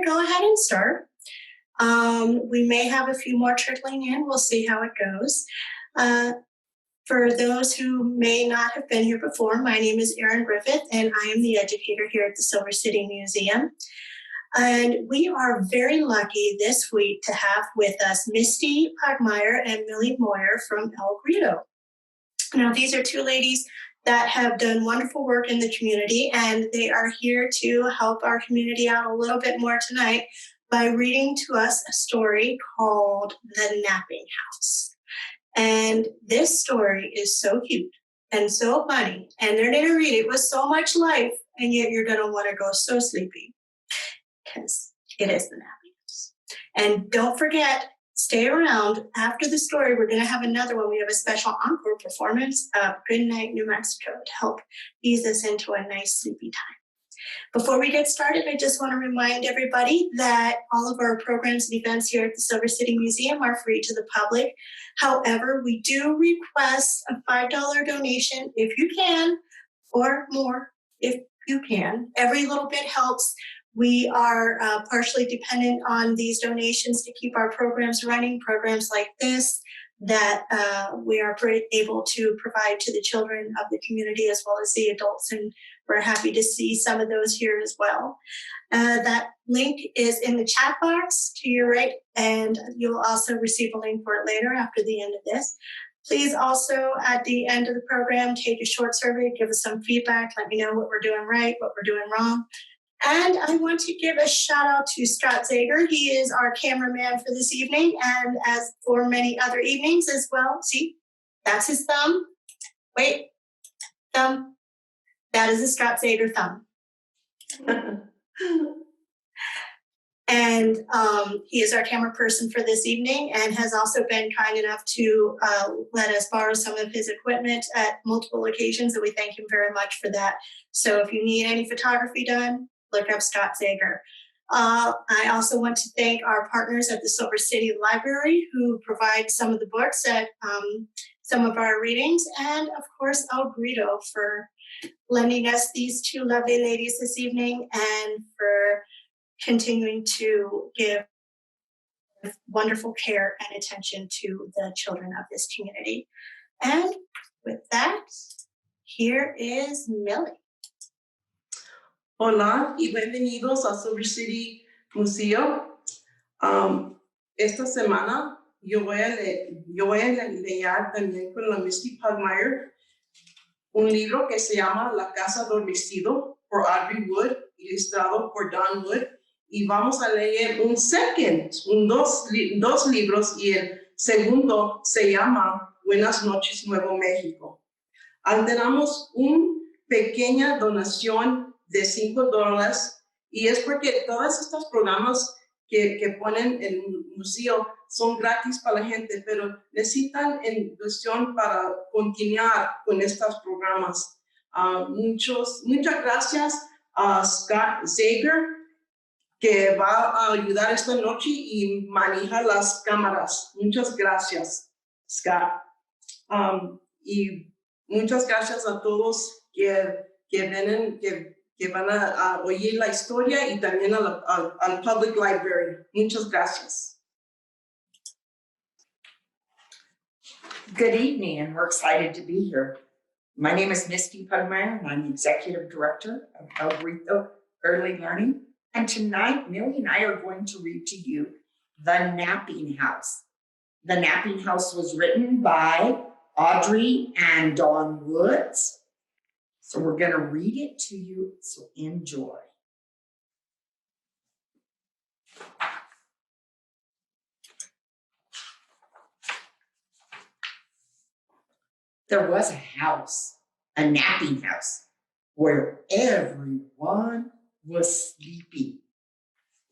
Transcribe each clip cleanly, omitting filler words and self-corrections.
go ahead and start. We may have a few more trickling in. We'll see how it goes. For those who may not have been here before, my name is Erin Griffith, and I am the educator here at the Silver City Museum. And we are very lucky this week to have with us Misty, Pugmire, and Millie Moyer from Grito. Now, these are two ladies that have done wonderful work in the community, and they are here to help our community out a little bit more tonight by reading to us a story called The Napping House. And this story is so cute and so funny, and they're going to read it with so much life, and yet you're going to want to go so sleepy because it is The Napping House. And don't forget, stay around. After the story, we're going to have another one. We have a special encore performance of Goodnight, New Mexico to help ease us into a nice sleepy time. Before we get started, I just want to remind everybody that all of our programs and events here at the Silver City Museum are free to the public. However, we do request a $5 donation if you can, or more if you can. Every little bit helps. We are partially dependent on these donations to keep our programs running, programs like this that we are able to provide to the children of the community as well as the adults, and we're happy to see some of those here as well. That link is in the chat box to your right, and you'll also receive a link for it later after the end of this. Please also, at the end of the program, take a short survey, give us some feedback, let me know what we're doing right, what we're doing wrong. And I want to give a shout out to Scott Zager. He is our cameraman for this evening, and as for many other evenings as well. See, that's his thumb. Wait, thumb. That is a Scott Zager thumb. And he is our camera person for this evening and has also been kind enough to let us borrow some of his equipment at multiple occasions, and we thank him very much for that. So if you need any photography done, look up Scott Zager. I also want to thank our partners at the Silver City Library who provide some of the books at some of our readings, and of course Grito for lending us these two lovely ladies this evening and for continuing to give wonderful care and attention to the children of this community. And with that, here is Millie. Hola y bienvenidos a Silver City Museo. Esta semana yo voy a leer también con la Misty Pugmire un libro que se llama La Casa Adormecido por Audrey Wood, ilustrado por Don Wood, y vamos a leer dos libros, y el segundo se llama Buenas noches, Nuevo México. Tenemos una pequeña donación de $5, y es porque todos estos programas que ponen en el museo son gratis para la gente, pero necesitan inversión para continuar con estos programas. Muchas gracias a Scott Zager, que va a ayudar esta noche y maneja las cámaras. Muchas gracias, Scott. Y muchas gracias a todos que vienen, que van a oír la historia, y también al Public Library. Muchas gracias. Good evening, and we're excited to be here. My name is Misty Pugmire, and I'm the Executive Director of Grito Early Learning. And tonight, Millie and I are going to read to you The Napping House. The Napping House was written by Audrey and Don Woods. So we're going to read it to you, so enjoy. There was a house, a napping house, where everyone was sleeping.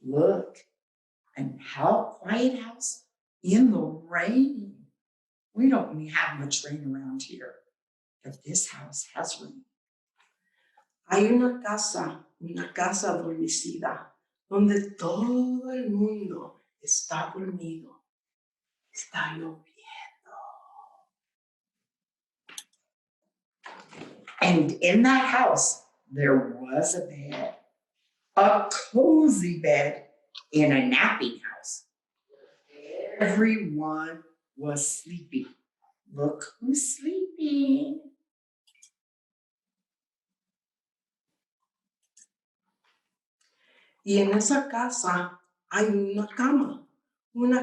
Look, and how quiet house in the rain. We don't have much rain around here, but this house has rain. Hay una casa adormecida, donde todo el mundo está dormido. Está lloviendo. And in that house, there was a bed, a cozy bed in a napping house. Everyone was sleeping. Look who's sleeping. Y en esa casa hay una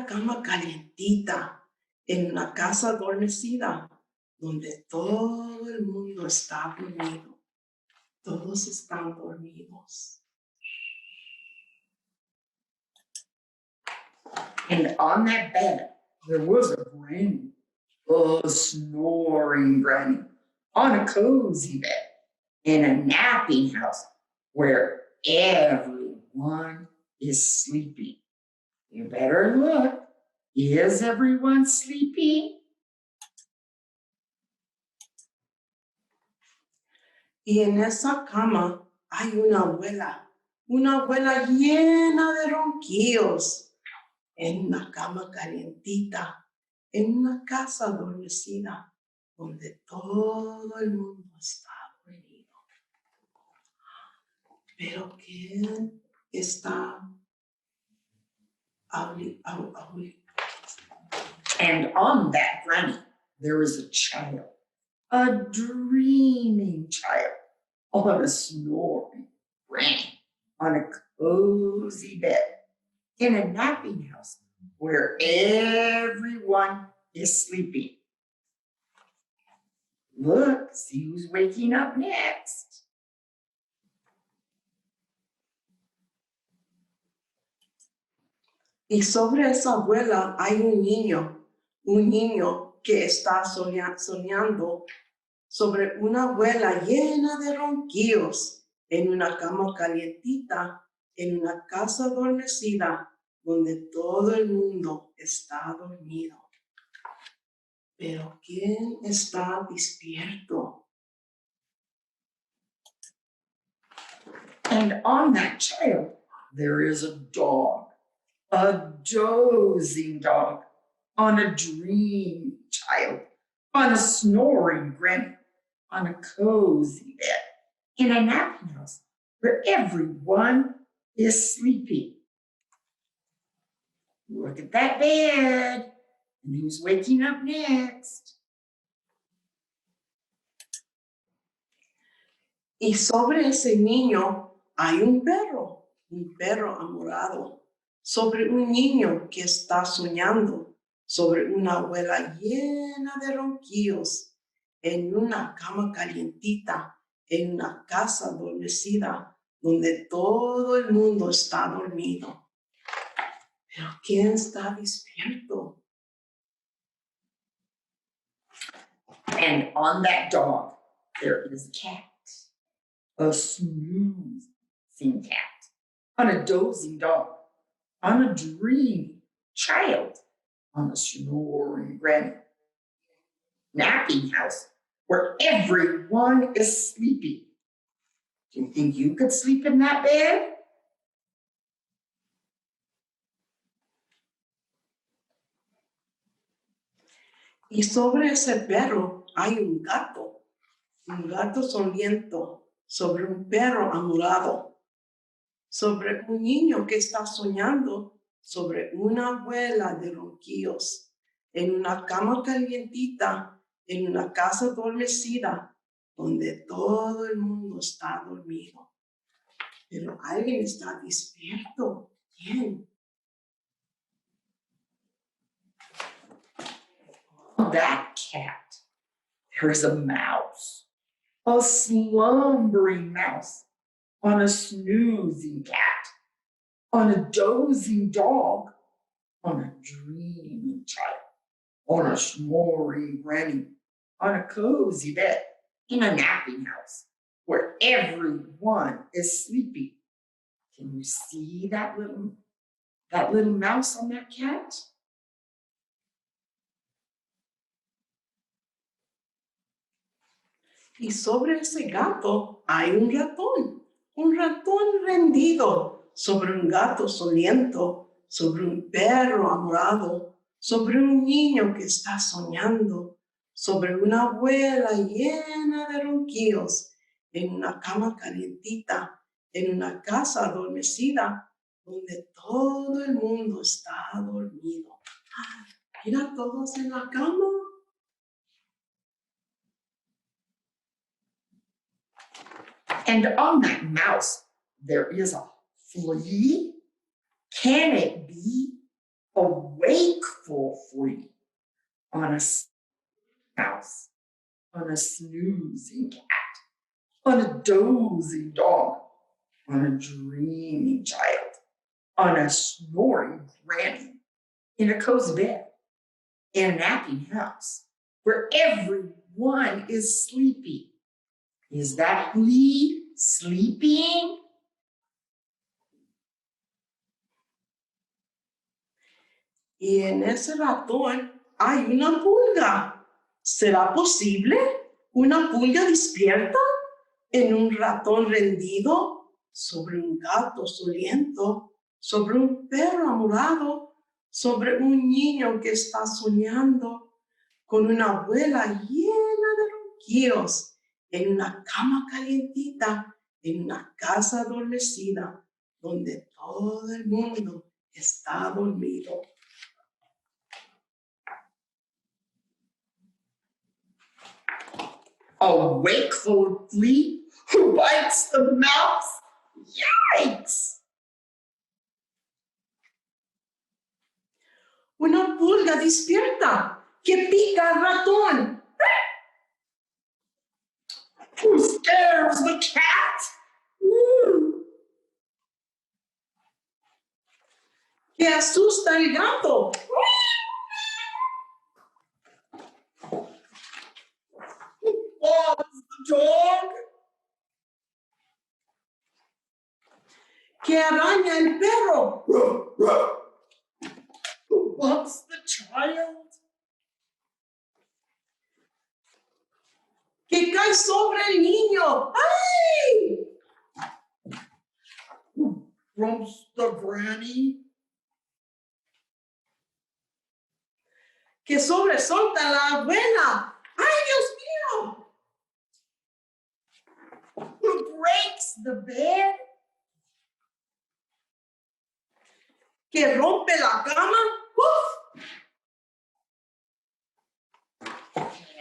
cama calientita, en una casa adormecida, donde todo el mundo está dormido. Todos están dormidos. And on that bed, there was a granny, a snoring granny, on a cozy bed, in a napping house where everyone is sleeping. You better look. Is everyone sleeping? Y en esa cama hay una abuela llena de ronquillos, en una cama calientita, en una casa adormecida, donde todo el mundo está dormido. Pero ¿quién está And on that granny, there is a child, a dreaming child, on a snoring granny, on a cozy bed, in a napping house where everyone is sleeping. Look, see who's waking up next. Y sobre esa abuela hay un niño que está soñando sobre una abuela llena de ronquillos, en una cama calientita, en una casa adormecida, donde todo el mundo está dormido. Pero ¿quién está despierto? And on that child, there is a dog, a dozing dog, on a dreaming child, on a snoring granny, on a cozy bed, in a napping house where everyone is sleeping. Look at that bed. And who's waking up next? Y sobre ese niño hay un perro amorado, sobre un niño que está soñando, sobre una abuela llena de ronquillos, en una cama calientita, en una casa adormecida, donde todo el mundo está dormido. Pero ¿quién está despierto? And on that dog, there is a cat, a snoozing cat, on a dozing dog, on a dreaming child, on a snoring granny, napping house where everyone is sleeping. Do you think you could sleep in that bed? Y sobre ese perro hay un gato sonriendo, sobre un perro amorado, sobre un niño que está soñando, sobre una abuela de ronquillos, en una cama calientita, en una casa adormecida, donde todo el mundo está dormido. Pero alguien está despierto. ¿Quién? On that cat, there is a mouse, a slumbering mouse, on a snoozing cat, on a dozing dog, on a dreaming child, on a snoring granny, on a cozy bed, in a napping house where everyone is sleeping. Can you see that little mouse on that cat? Y sobre ese gato hay un ratón rendido, sobre un gato soñando, sobre un perro amorado, sobre un niño que está soñando, sobre una abuela llena de ronquillos, en una cama calientita, en una casa adormecida, donde todo el mundo está dormido. Mira todos en la cama. And on that mouse, there is a flea. Can it be a wakeful flea on a mouse, on a snoozing cat, on a dozing dog, on a dreaming child, on a snoring granny, in a cozy bed, in a napping house, where everyone is sleeping? Is that flea sleeping? Y en ese ratón hay una pulga. ¿Será posible una pulga despierta en un ratón rendido, sobre un gato soliento, sobre un perro amorado, sobre un niño que está soñando, con una abuela llena de ronquidos, en una cama calientita, en una casa adormecida, donde todo el mundo está dormido? A wakeful flea who bites the mouse? Yikes! Una pulga despierta que pica al ratón. Who scares the cat? Que asusta al gato. Oh, the dog? Que araña el perro. Who bumps the child? Que cae sobre el niño. ¡Ay! Who grumps the granny? Que sobresalta a la abuela. ¡Ay, Dios mío! Who breaks the bed? Que rompe la cama. ¡Uf!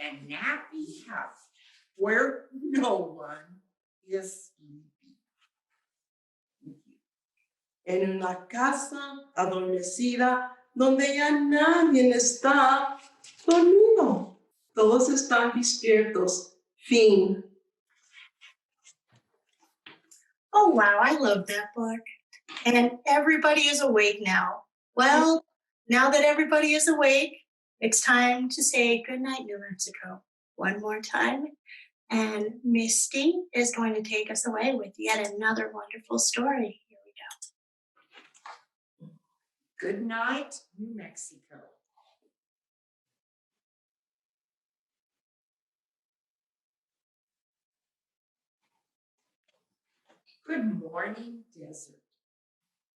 And a nappy house where no one is sleeping. En una casa adormecida donde ya nadie está dormido. Todos están despiertos. Fin. Oh, wow, I love that book. And everybody is awake now. Well, now that everybody is awake, it's time to say goodnight, New Mexico, one more time. And Misty is going to take us away with yet another wonderful story. Here we go. Good night, New Mexico. Good morning, desert.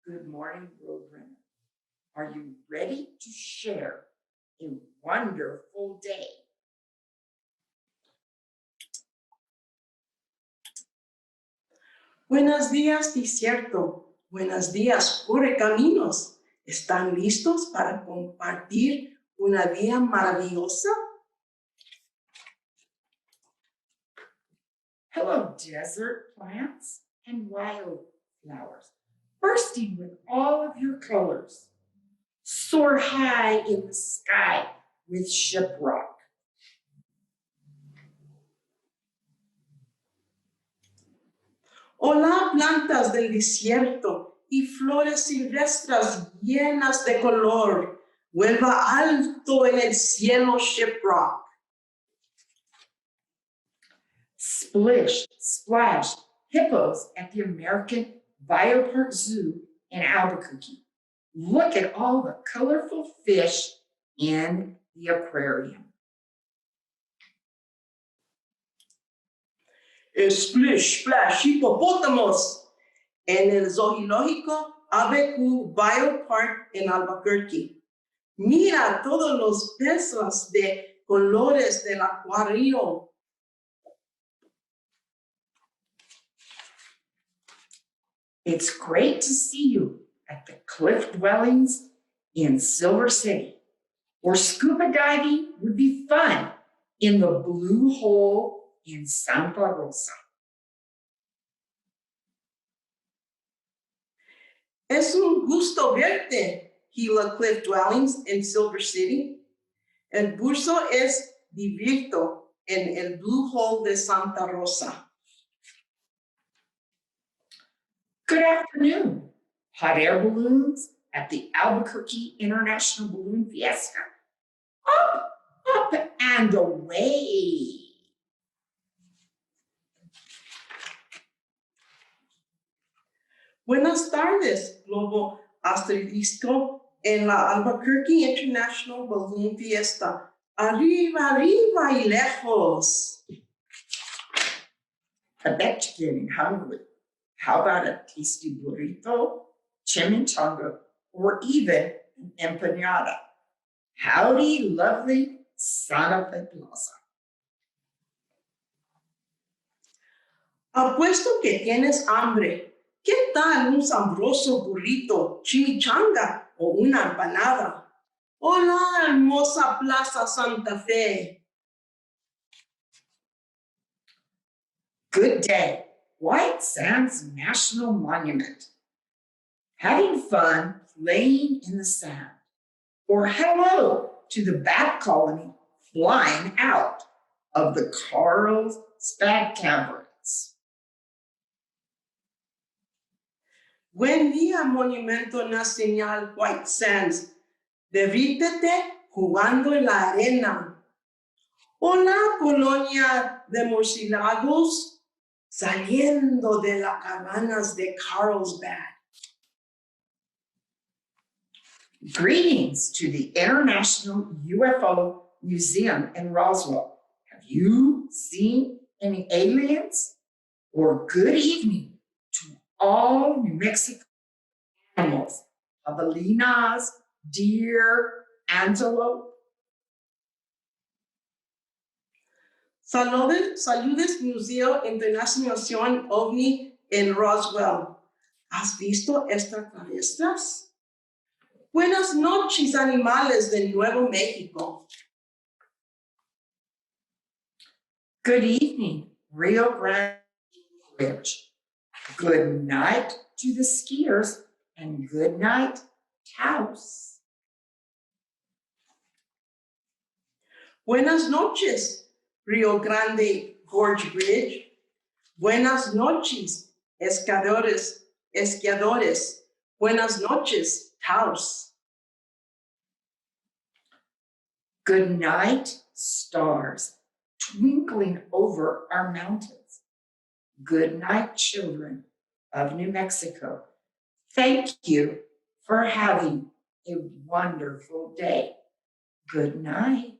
Good morning, roadrunner. Are you ready to share a wonderful day? Buenos días, desierto. Buenos días, correcaminos. ¿Están listos para compartir una día maravillosa? Hello, desert plants and wildflowers, bursting with all of your colors. Soar high in the sky with shiprock. Hola, plantas del desierto y flores silvestres llenas de color. Vuelva alto en el cielo, shiprock. Splish, splash, hippos at the American Biopark Zoo in Albuquerque. Look at all the colorful fish in the aquarium. Splish, splash, hipopótamos en el zoológico ABQ Biopark en Albuquerque. Mira todos los peces de colores del acuario. It's great to see you at the cliff dwellings in Silver City. Or scuba diving would be fun in the Blue Hole in Santa Rosa. Es un gusto verte, Gila Cliff Dwellings in Silver City. El curso es divertido en el Blue Hole de Santa Rosa. Good afternoon. Hot air balloons at the Albuquerque International Balloon Fiesta. Up, up, and away. Buenas tardes, Globo Asterisco en la Albuquerque International Balloon Fiesta. Arriba, arriba y lejos. I bet you're getting hungry. How about a tasty burrito, chimichanga, or even an empanada? Howdy, lovely Santa Fe Plaza. Apuesto que tienes hambre. ¿Qué tal un sabroso burrito, chimichanga o una empanada? Hola, hermosa Plaza Santa Fe. Good day, White Sands National Monument. Having fun playing in the sand. Or hello to the bat colony flying out of the Carlsbad Caverns. Buen día, Monumento Nacional White Sands. Divírdete jugando en la arena. Hola, colonia de murciélagos saliendo de las cabanas de Carlsbad. Greetings to the International UFO Museum in Roswell. Have you seen any aliens? Or good evening to all New Mexico animals, javelinas, deer, antelope. Saludes Museo Internacional OVNI en Roswell. ¿Has visto extraterrestres? Buenas noches, animales de Nuevo México. Good evening, Rio Grande Bridge. Good night to the skiers and good night, Taos. Buenas noches, Rio Grande Gorge Bridge. Buenas noches, esquiadores. Buenas noches, Taos. Good night, stars twinkling over our mountains. Good night, children of New Mexico. Thank you for having a wonderful day. Good night.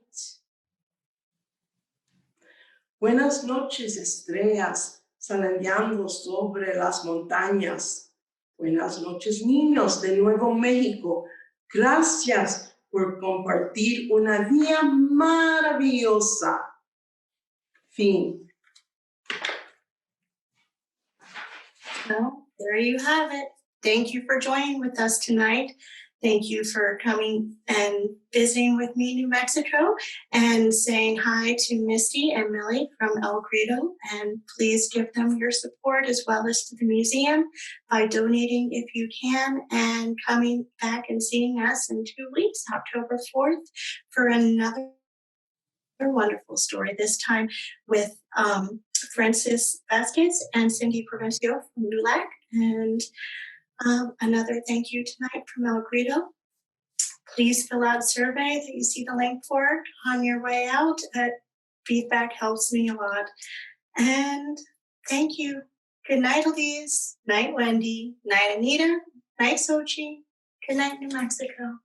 Buenas noches, estrellas zarandeando sobre las montañas. Buenas noches, niños de Nuevo México. Gracias por compartir una día maravillosa. Fin. Well, there you have it. Thank you for joining with us tonight. Thank you for coming and visiting with me, New Mexico, and saying hi to Misty and Millie from El Grito. And please give them your support as well as to the museum by donating if you can and coming back and seeing us in 2 weeks, October 4th, for another wonderful story, this time with Francis Vasquez and Cindy Provencio from LULAC. And another thank you tonight from El Grito. Please fill out a survey that you see the link for on your way out. Feedback helps me a lot. And thank you. Good night, Elise. Night, Wendy. Night, Anita. Night, Sochi. Good night, New Mexico.